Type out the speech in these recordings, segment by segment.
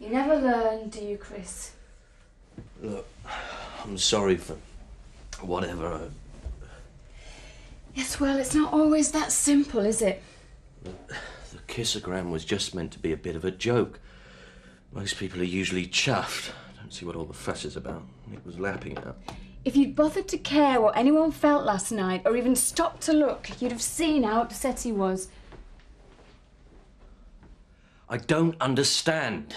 You never learn, do you, Chris? Look, I'm sorry for whatever. Yes, well, it's not always that simple, is it? The kissogram was just meant to be a bit of a joke. Most people are usually chuffed. I don't see what all the fuss is about. Nick was lapping it up. If you'd bothered to care what anyone felt last night, or even stopped to look, you'd have seen how upset he was. I don't understand.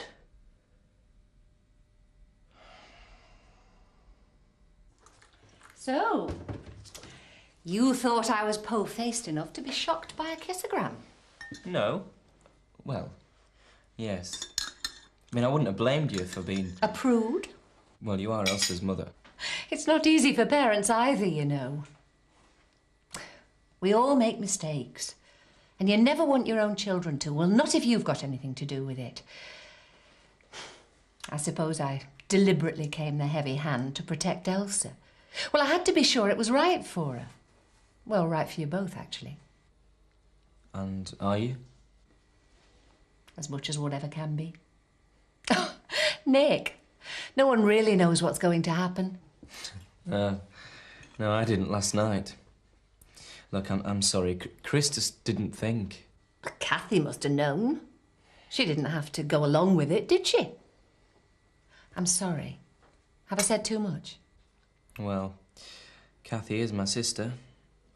So, you thought I was po-faced enough to be shocked by a kissogram? No. Well, yes. I mean, I wouldn't have blamed you for being... A prude? Well, you are Elsa's mother. It's not easy for parents either, you know. We all make mistakes. And you never want your own children to. Well, not if you've got anything to do with it. I suppose I deliberately came the heavy hand to protect Elsa. Well, I had to be sure it was right for her. Well, right for you both, actually. And are you? As much as whatever can be. Nick, no one really knows what's going to happen. No, I didn't last night. Look, I'm sorry. Chris just didn't think. Kathy must have known. She didn't have to go along with it, did she? I'm sorry. Have I said too much? Well, Kathy is my sister,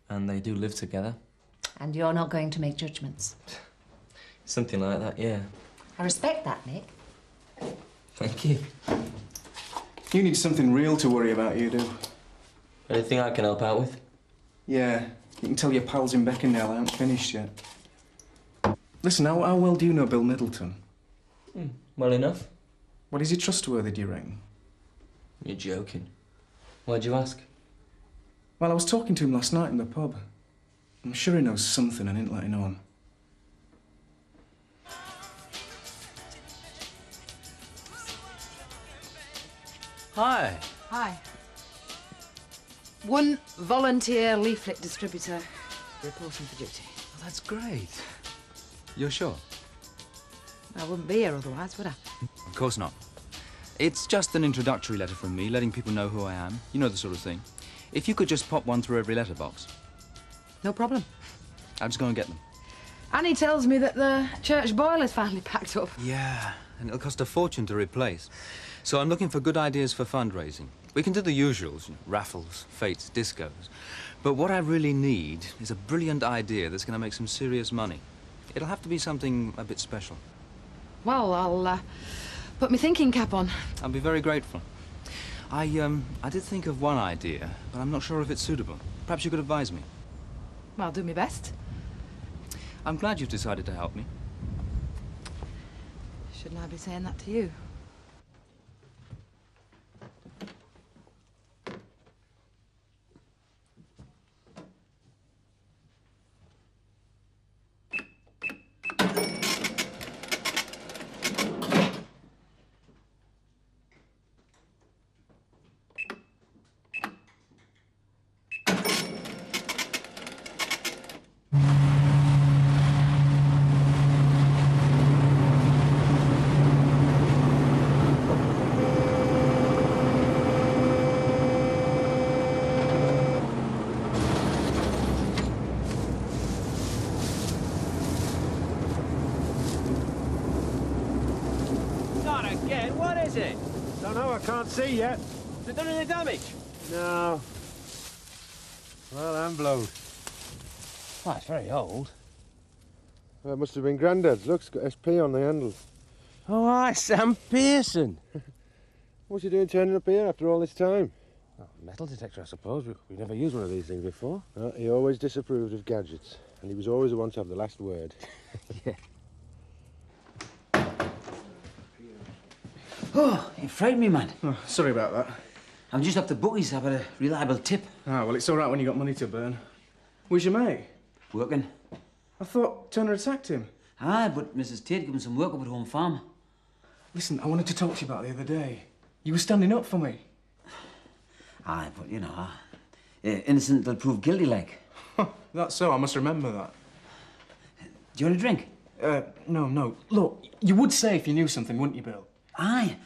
and they do live together. And you're not going to make judgments? Something like that, yeah. I respect that, Nick. Thank you. You need something real to worry about, you do. Anything I can help out with? Yeah, you can tell your pals in Beckendale I haven't finished yet. Listen, how well do you know Bill Middleton? Well enough. Well, is he trustworthy, do you reckon? You're joking. Why'd you ask? Well, I was talking to him last night in the pub. I'm sure he knows something and ain't letting on. Hi. Hi. One volunteer leaflet distributor reporting for duty. Well, that's great. You're sure? I wouldn't be here otherwise, would I? Of course not. It's just an introductory letter from me, letting people know who I am. You know the sort of thing. If you could just pop one through every letterbox. No problem. I'll just go and get them. Annie tells me that the church boiler's finally packed up. Yeah, and it'll cost a fortune to replace. So I'm looking for good ideas for fundraising. We can do the usuals, raffles, fates, discos. But what I really need is a brilliant idea that's going to make some serious money. It'll have to be something a bit special. Well, I'll put my thinking cap on. I'll be very grateful. I did think of one idea, but I'm not sure if it's suitable. Perhaps you could advise me. Well, I'll do my best. I'm glad you've decided to help me. Shouldn't I be saying that to you? Can't see yet. Has it done any damage? No. Well, I'm blowed. Oh, it's very old. Well, it must have been Grandad's. Look, it's got SP on the handle. Oh, aye, Sam Pearson. What's he doing turning up here after all this time? Oh, metal detector, I suppose. We've never used one of these things before. He always disapproved of gadgets, and he was always the one to have the last word. Yeah. Oh, you frightened me, man. Oh, sorry about that. I'm just up the bookies. I've had a reliable tip. Ah, well, it's all right when you got money to burn. Where's your mate? Working. I thought Turner attacked him. Aye, but Mrs. Tate gave him some work up at home farm. Listen, I wanted to talk to you about the other day. You were standing up for me. Aye, but, you know, innocent will prove guilty, like. That's so. I must remember that. Do you want a drink? No. Look, you would say if you knew something, wouldn't you, Bill? Aye.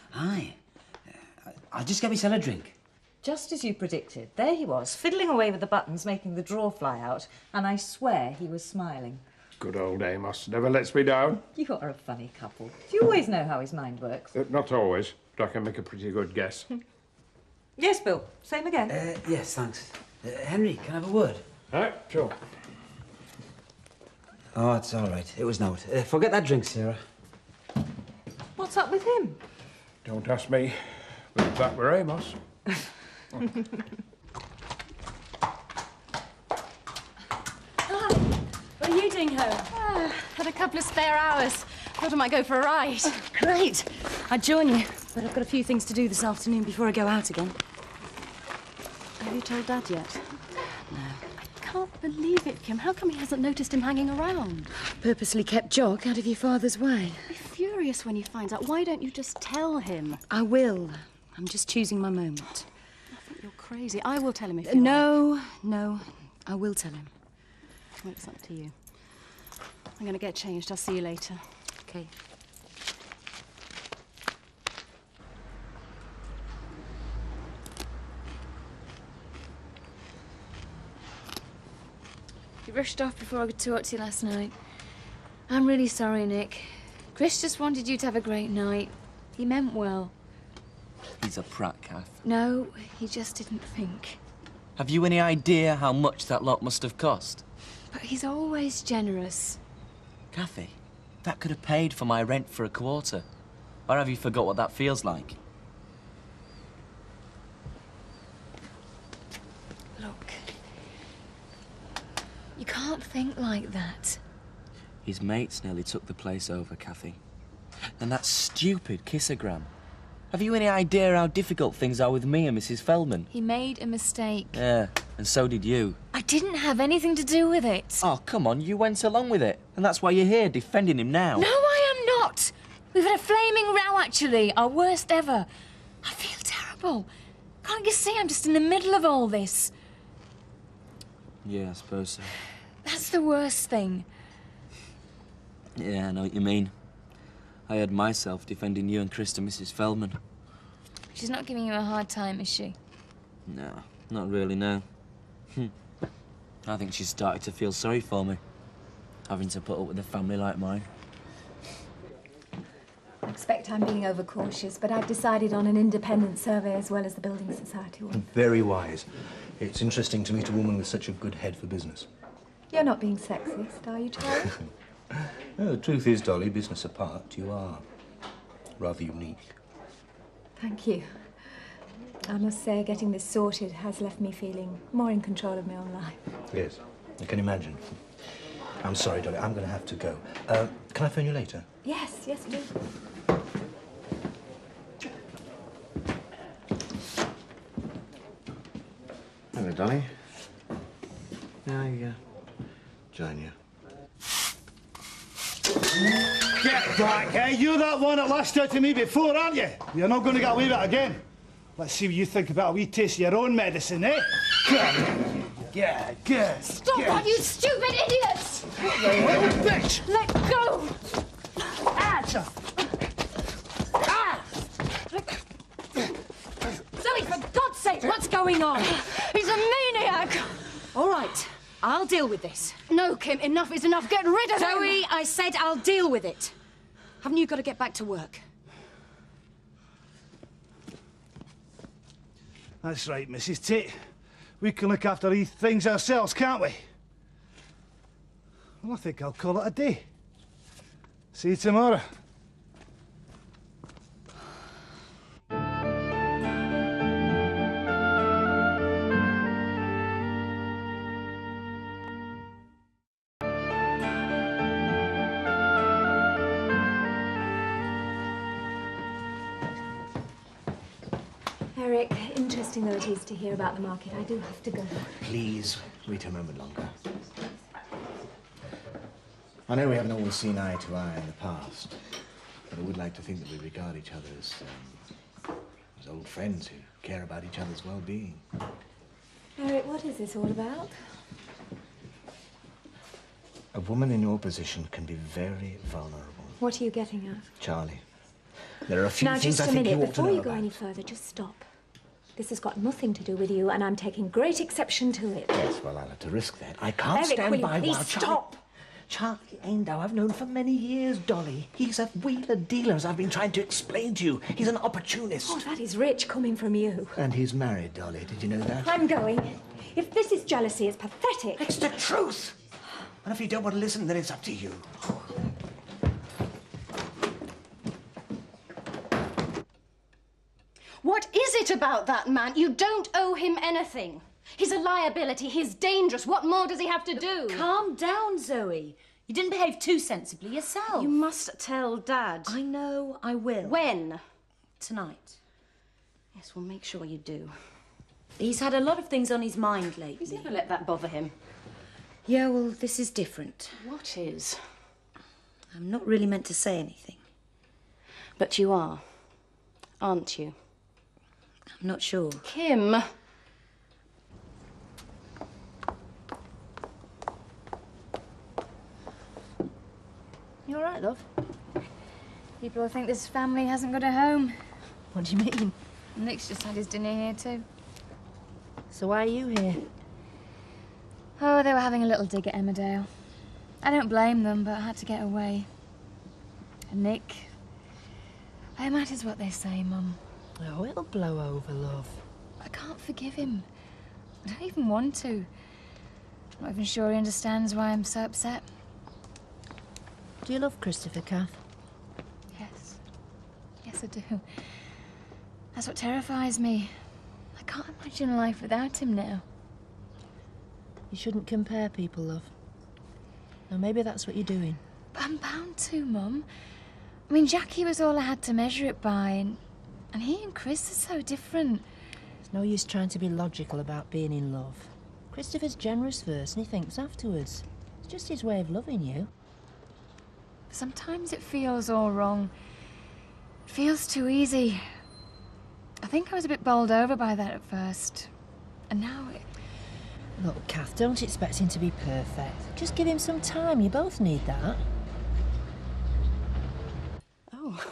I'll just get myself a drink. Just as you predicted, there he was, fiddling away with the buttons, making the drawer fly out, and I swear he was smiling. Good old Amos. Never lets me down. You are a funny couple. Do you always know how his mind works? Not always, but I can make a pretty good guess. Yes, Bill. Same again. Yes, thanks. Henry, can I have a word? Sure. Oh, it's all right. It was not. Forget that drink, Sarah. What's up with him? Don't ask me. But if that were Amos. Hi. What are you doing home? Had a couple of spare hours. Thought I might go for a ride. Great. I'd join you, but I've got a few things to do this afternoon before I go out again. Have you told Dad yet? Can't believe it, Kim. How come he hasn't noticed him hanging around? Purposely kept Jock out of your father's way. I'll be furious when he finds out. Why don't you just tell him? I will. I'm just choosing my moment. I think you're crazy. I will tell him if you No. I will tell him. Well, it's up to you. I'm going to get changed. I'll see you later. Okay. You rushed off before I could talk to you last night. I'm really sorry, Nick. Chris just wanted you to have a great night. He meant well. He's a prat, Kath. No, he just didn't think. Have you any idea how much that lot must have cost? But he's always generous. Kathy, that could have paid for my rent for a quarter. Or have you forgot what that feels like? Look, you can't think like that. His mates nearly took the place over, Kathy. And that stupid kissogram. Have you any idea how difficult things are with me and Mrs. Feldman? He made a mistake. Yeah, and so did you. I didn't have anything to do with it. Oh, come on, you went along with it. And that's why you're here, defending him now. No, I am not. We've had a flaming row, actually. Our worst ever. I feel terrible. Can't you see I'm just in the middle of all this? Yeah, I suppose so. That's the worst thing. Yeah, I know what you mean. I had myself defending you and Chris to Mrs. Feldman. She's not giving you a hard time, is she? No, not really, no. I think she's started to feel sorry for me, having to put up with a family like mine. I expect I'm being overcautious, but I've decided on an independent survey as well as the Building Society one. Very wise. It's interesting to meet a woman with such a good head for business. You're not being sexist, are you, Charlie? No, the truth is, Dolly, business apart, you are rather unique. Thank you. I must say, getting this sorted has left me feeling more in control of my own life. Yes, I can imagine. I'm sorry, Dolly, I'm going to have to go. Can I phone you later? Yes, do. Hello, Dolly. I join you. Get back, eh? You're that one that lashed out to me before, aren't you? You're not going to get away with it again. Let's see what you think about a wee taste of your own medicine, eh? Get. Stop that, you stupid idiots! You little bitch! Let go! Zoe, for God's sake, what's going on? He's a maniac! All right, I'll deal with this. No, Kim, enough is enough. Get rid of him! Zoe, I said I'll deal with it. Haven't you got to get back to work? That's right, Mrs. Tate. We can look after these things ourselves, can't we? Well, I think I'll call it a day. See you tomorrow. Eric, interesting though it is to hear about the market, I do have to go. Please, wait a moment longer. I know we haven't always seen eye to eye in the past, but I would like to think that we regard each other as old friends who care about each other's well-being. Eric, what is this all about? A woman in your position can be very vulnerable. What are you getting at? Charlie, There are a few Now, things just I a think minute, you ought to before know you go about. any further, just stop. This has got nothing to do with you, and I'm taking great exception to it. Yes, well, I'll have to risk that. I can't Eric, stand will you by please while stop? Charlie Aindow, I've known for many years, Dolly. He's a wheeler dealer, as I've been trying to explain to you. He's an opportunist. Oh, that is rich coming from you. And he's married, Dolly. Did you know that? I'm going. If this is jealousy, it's pathetic. It's the truth. And if you don't want to listen, then it's up to you. What is it about that man? You don't owe him anything. He's a liability. He's dangerous. What more does he have to do? Calm down, Zoe. You didn't behave too sensibly yourself. You must tell Dad. I know I will. When? Tonight. Yes, we'll make sure you do. He's had a lot of things on his mind lately. He's never let that bother him. Yeah, well, this is different. What is? I'm not really meant to say anything. But you are, aren't you? I'm not sure. Kim. You all right, love? People will think this family hasn't got a home. What do you mean? Nick's just had his dinner here too. So why are you here? Oh, they were having a little dig at Emmerdale. I don't blame them, but I had to get away. And Nick... it matters what they say, Mum. Oh, it'll blow over, love. I can't forgive him. I don't even want to. I'm not even sure he understands why I'm so upset. Do you love Christopher, Kath? Yes. Yes, I do. That's what terrifies me. I can't imagine life without him now. You shouldn't compare people, love. Now, maybe that's what you're doing. But I'm bound to, Mum. I mean, Jackie was all I had to measure it by, and he and Chris are so different. There's no use trying to be logical about being in love. Christopher's generous first, and he thinks afterwards. It's just his way of loving you. Sometimes it feels all wrong. It feels too easy. I think I was a bit bowled over by that at first. And now it... Look, Kath, don't expect him to be perfect. Just give him some time. You both need that. Oh.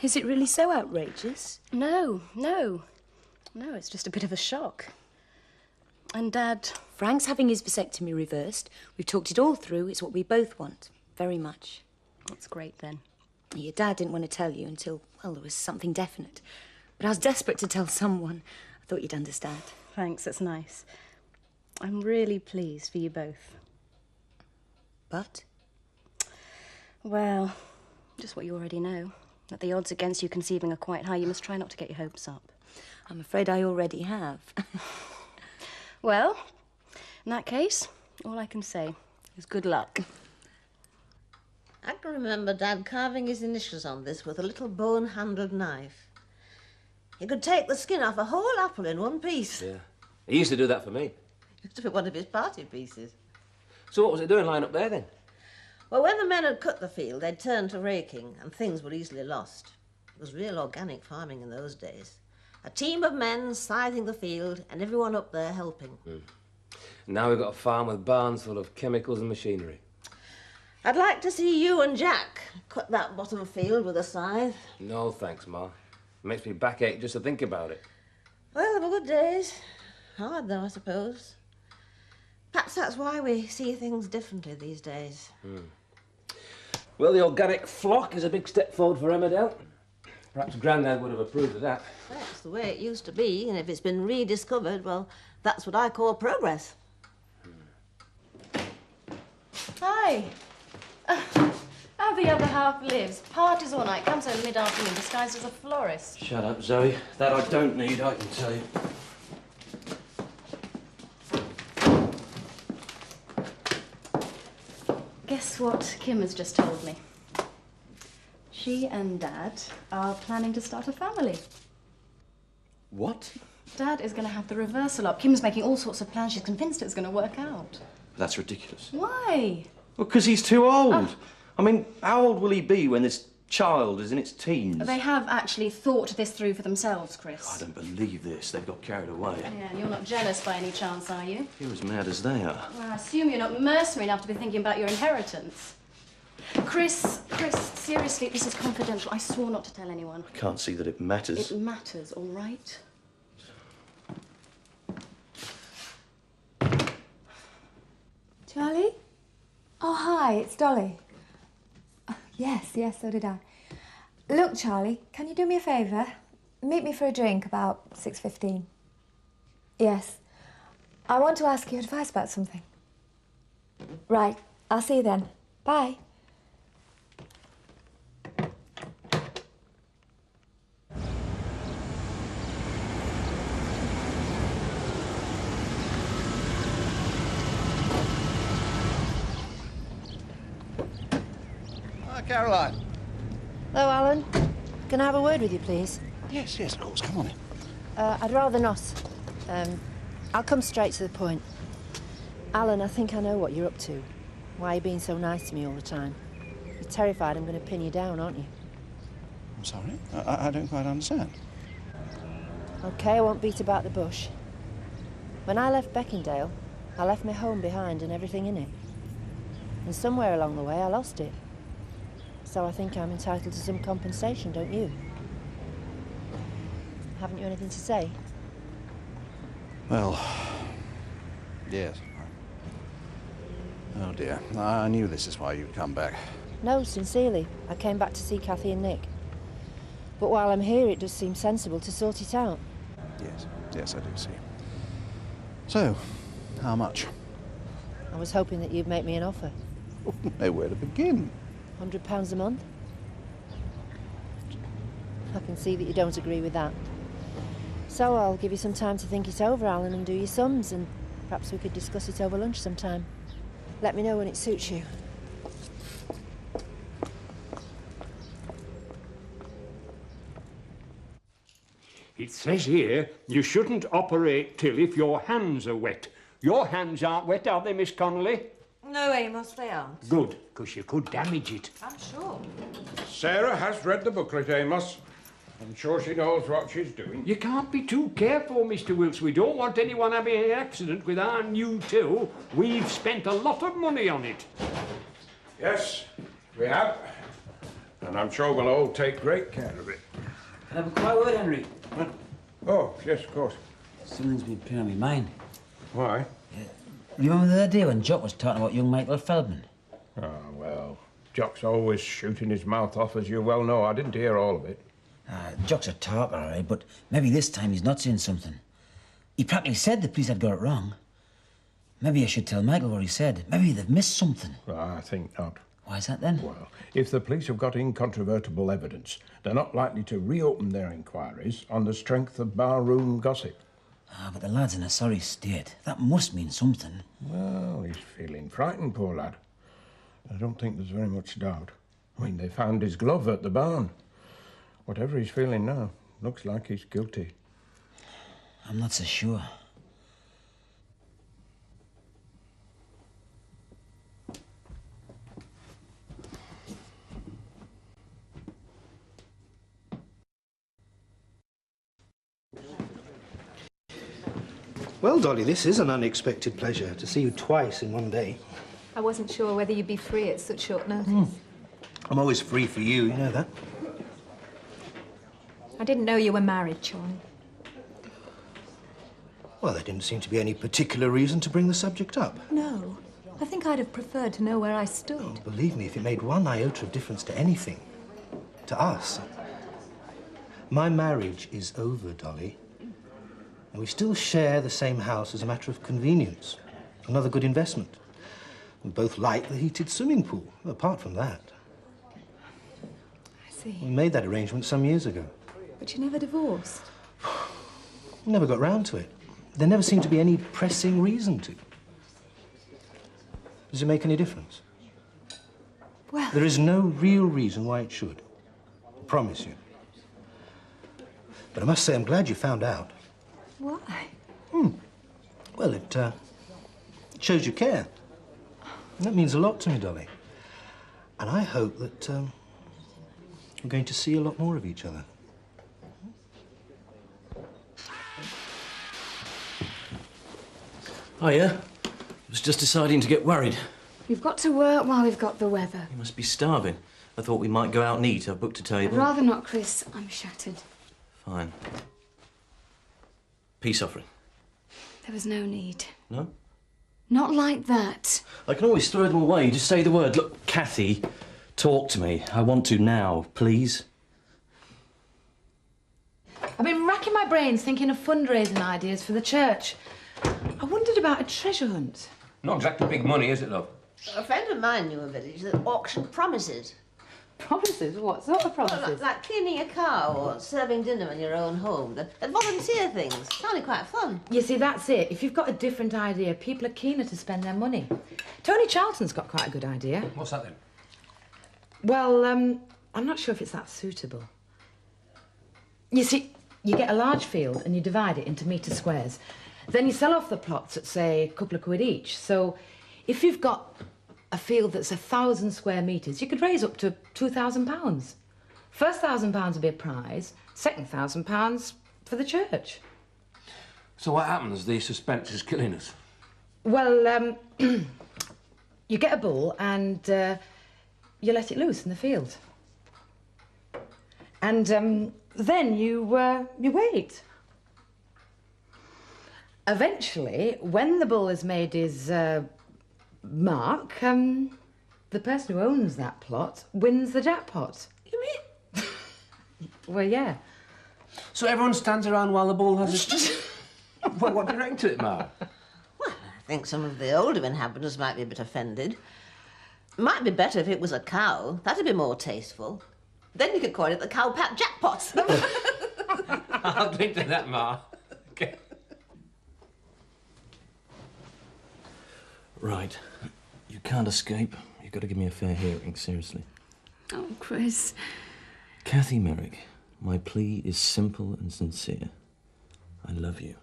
Is it really so outrageous? No, it's just a bit of a shock. And Dad... Frank's having his vasectomy reversed. We've talked it all through. It's what we both want. Very much. That's great, then. Your dad didn't want to tell you until, well, there was something definite. But I was desperate to tell someone. I thought you'd understand. Thanks, that's nice. I'm really pleased for you both. But? Well, just what you already know. That the odds against you conceiving are quite high. You must try not to get your hopes up. I'm afraid I already have. Well, in that case, all I can say is good luck. I can remember Dad carving his initials on this with a little bone-handled knife. He could take the skin off a whole apple in one piece. Yeah. He used to do that for me. Used to be one of his party pieces. So what was it doing lying up there then? Well, when the men had cut the field, they'd turn to raking, and things were easily lost. It was real organic farming in those days. A team of men scything the field, and everyone up there helping. Now we've got a farm with barns full of chemicals and machinery. I'd like to see you and Jack cut that bottom field with a scythe. No, thanks, Ma. It makes me backache just to think about it. Well, there were good days. Hard, though, I suppose. Perhaps that's why we see things differently these days. Well, the organic flock is a big step forward for Emmerdale. Perhaps Grandad would have approved of that. That's the way it used to be, and if it's been rediscovered, well, that's what I call progress. Hi. How the other half lives. Parties all night, comes home mid-afternoon disguised as a florist. Shut up, Zoe. That I don't need, I can tell you. Guess what Kim has just told me? She and Dad are planning to start a family. What? Dad is going to have the reversal up. Kim's making all sorts of plans. She's convinced it's going to work out. That's ridiculous. Why? Well, because he's too old. I mean, how old will he be when this child is in its teens? They have actually thought this through for themselves, Chris. I don't believe this. They've got carried away. Yeah, and you're not jealous by any chance, are you? You're as mad as they are. Well, I assume you're not mercenary enough to be thinking about your inheritance. Chris, Chris, seriously, this is confidential. I swore not to tell anyone. I can't see that it matters. It matters, all right? Charlie? Oh, hi, it's Dolly. Oh, yes, so did I. Look, Charlie, can you do me a favour? Meet me for a drink about 6:15. Yes. I want to ask you advice about something. Right, I'll see you then. Bye. Caroline. Hello, Alan. Can I have a word with you, please? Yes, of course. Come on in. I'd rather not. I'll come straight to the point. Alan, I think I know what you're up to. Why you're being so nice to me all the time. You're terrified I'm going to pin you down, aren't you? I'm sorry? I don't quite understand. OK, I won't beat about the bush. When I left Beckendale, I left my home behind and everything in it. And somewhere along the way, I lost it. So I think I'm entitled to some compensation, don't you? Haven't you anything to say? Well, yes. Oh, dear. I knew this is why you'd come back. No, sincerely. I came back to see Kathy and Nick. But while I'm here, it does seem sensible to sort it out. Yes, I do see. So, how much? I was hoping that you'd make me an offer. Know where to begin. £100 a month? I can see that you don't agree with that. So I'll give you some time to think it over, Alan, and do your sums, and perhaps we could discuss it over lunch sometime. Let me know when it suits you. It says here you shouldn't operate till if your hands are wet. Your hands aren't wet, are they, Miss Connolly? No, Amos, they aren't. Good, because you could damage it. I'm sure. Sarah has read the booklet, Amos. I'm sure she knows what she's doing. You can't be too careful, Mr. Wilkes. We don't want anyone having an accident with our new till. We've spent a lot of money on it. Yes, we have. And I'm sure we'll all take great care of it. Can I have a quiet word, Henry? Huh? Oh, yes, of course. Something's been playing on my mind. Why? Remember the other day when Jock was talking about young Michael Feldman? Oh, well, Jock's always shooting his mouth off, as you well know. I didn't hear all of it. Jock's a talker, all right, but maybe this time he's not saying something. He practically said the police had got it wrong. Maybe I should tell Michael what he said. Maybe they've missed something. Well, I think not. Why is that, then? Well, if the police have got incontrovertible evidence, they're not likely to reopen their inquiries on the strength of barroom gossip. But the lad's in a sorry state. That must mean something. Well, he's feeling frightened, poor lad. I don't think there's very much doubt. I mean, they found his glove at the barn. Whatever he's feeling now, looks like he's guilty. I'm not so sure. Well, Dolly, this is an unexpected pleasure to see you twice in one day. I wasn't sure whether you'd be free at such short notice. I'm always free for you know that. I didn't know you were married, Charlie. Well, there didn't seem to be any particular reason to bring the subject up. No. I think I'd have preferred to know where I stood. Oh, believe me, if it made one iota of difference to anything, to us. My marriage is over, Dolly. And we still share the same house as a matter of convenience. Another good investment. We both like the heated swimming pool, apart from that. I see. We made that arrangement some years ago. But you never divorced. We never got round to it. There never seemed to be any pressing reason to. Does it make any difference? Well... There is no real reason why it should. I promise you. But I must say, I'm glad you found out. Why? Well, it shows you care. And that means a lot to me, Dolly. And I hope that we're going to see a lot more of each other. Oh, yeah? I was just deciding to get worried. We've got to work while we've got the weather. You must be starving. I thought we might go out and eat. I've booked a I'd table. rather not, Chris. I'm shattered. Fine. Peace offering. There was no need. No? Not like that. I can always throw them away. Just say the word. Look, Kathy, talk to me. I want to now, please. I've been racking my brains thinking of fundraising ideas for the church. I wondered about a treasure hunt. Not exactly big money, is it, love? A friend of mine knew a village that auctioned promises. Promises? What sort of promises? Well, like cleaning a car or serving dinner in your own home. They'd volunteer things. Sounded quite fun. You see, that's it. If you've got a different idea, people are keener to spend their money. Tony Charlton's got quite a good idea. What's that then? Well, I'm not sure if it's that suitable. You see, you get a large field and you divide it into metre squares. Then you sell off the plots at, say, a couple of quid each. So if you've got a field that's 1,000 square metres, you could raise up to £2,000. First £1,000 would be a prize, second £1,000 for the church. So what happens? The suspense is killing us. Well, you get a bull and you let it loose in the field. And then you wait. Eventually, when the bull has made his mark, the person who owns that plot wins the jackpot. You mean? Well, yeah. So everyone stands around while the bull has a... Well, what do you reckon to it, Ma? Well, I think some of the older inhabitants might be a bit offended. Might be better if it was a cow. That'd be more tasteful. Then you could call it the Cowpat Jackpot. I'll drink to that, Ma. Okay. Right. You can't escape. You've got to give me a fair hearing, seriously. Oh, Chris. Kathy Merrick, my plea is simple and sincere. I love you.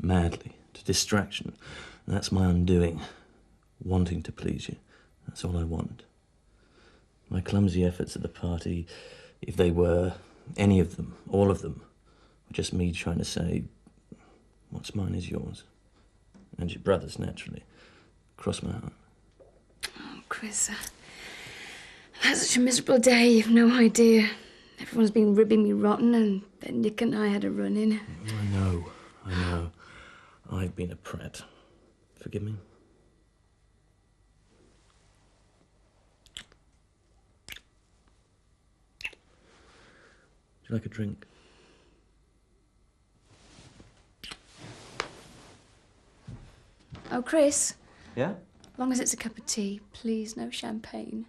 Madly. To distraction. That's my undoing. Wanting to please you. That's all I want. My clumsy efforts at the party, if they were, any of them, all of them, were just me trying to say, what's mine is yours. And your brother's, naturally. Cross my heart. Oh, Chris, I've had such a miserable day, you've no idea. Everyone's been ribbing me rotten, and then Nick and I had a run-in. I know. I've been a prat. Forgive me? Would you like a drink? Oh, Chris. Yeah? Long as it's a cup of tea, please, no champagne.